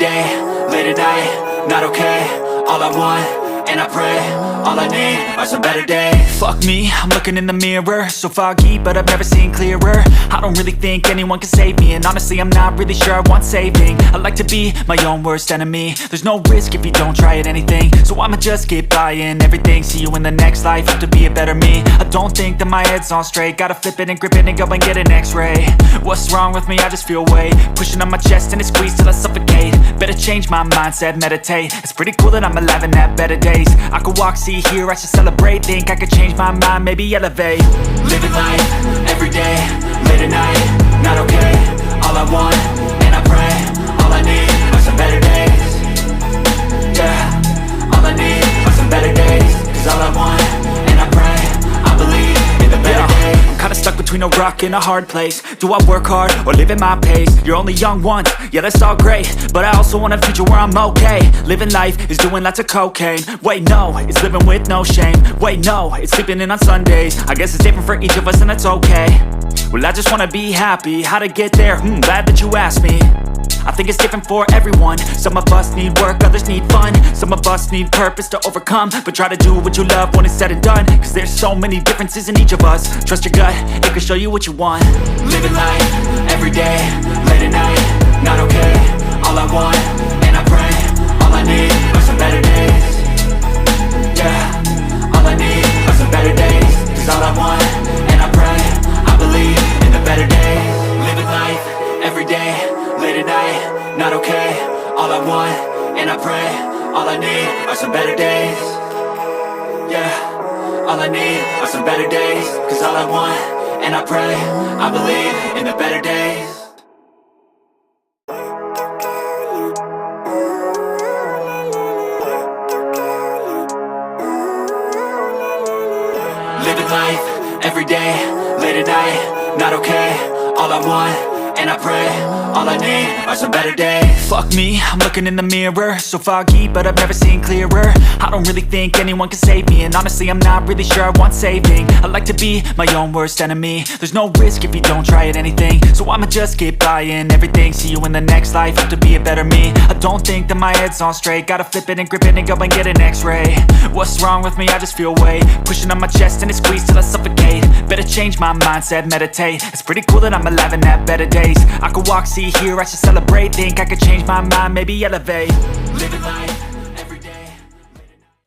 day, late at night, not okay. All I want, and I pray, all I need are some better days. Fuck me, I'm looking in the mirror, so foggy, but I've never seen clearer. I don't really think anyone can save me, and honestly I'm not really sure I want saving. I like to be my own worst enemy. There's no risk if you don't try at anything, so I'ma just keep buying everything. See you in the next life, have to be a better me. I don't think that my head's on straight, gotta flip it and grip it and go and get an x-ray. What's wrong with me? I just feel weight pushing on my chest and it squeezes till I suffocate. Better change my mindset, meditate. It's pretty cool that I'm alive and have better days. I could walk, see, hear, I should celebrate. Think I could change my mind, maybe elevate. Living life, everyday, late at night, not okay. All I want, and I pray, all I need are some better days. Yeah, all I need are some better days. Cause all I want, and I pray, I believe in the better days. I'm kinda stuck between a rock and a hard place. Do I work hard or live at my pace? You're only young once, yeah that's all great, but I also want a future where I'm okay. Living life is doing lots of cocaine. Wait no, it's living with no shame. Wait no, it's sleeping in on Sundays. I guess it's different for each of us and that's okay. Well I just wanna be happy, how to get there? Glad that you asked me. I think it's different for everyone. Some of us need work, others need fun. Some of us need purpose to overcome. But try to do what you love when it's said and done, cause there's so many differences in each of us. Trust your gut, it can show you what you want. Living life, everyday, late at night, not okay. All I want, and I pray, all I need are some better days. Yeah, all I need are some better days. Cause all I want, and I pray, I believe in the better days. Living life, everyday, late at night, not okay. All I want, and I pray, all I need are some better days. Yeah, all I need are some better days. Cause all I want, and I pray, I believe in the better days. Living life, everyday, late at night, not okay. All I want, and I pray, all I need are some better days. Fuck me, I'm looking in the mirror, so foggy, but I've never seen clearer. I don't really think anyone can save me, and honestly I'm not really sure I want saving. I like to be my own worst enemy. There's no risk if you don't try at anything, so I'ma just keep buying everything. See you in the next life, have to be a better me. I don't think that my head's on straight, gotta flip it and grip it and go and get an x-ray. What's wrong with me? I just feel weight pushing on my chest and it squeezes till I suffocate. Better change my mindset, meditate. It's pretty cool that I'm alive and have better days. I could walk, see, hear, I should celebrate. Think I could change my mind, maybe elevate. Living life.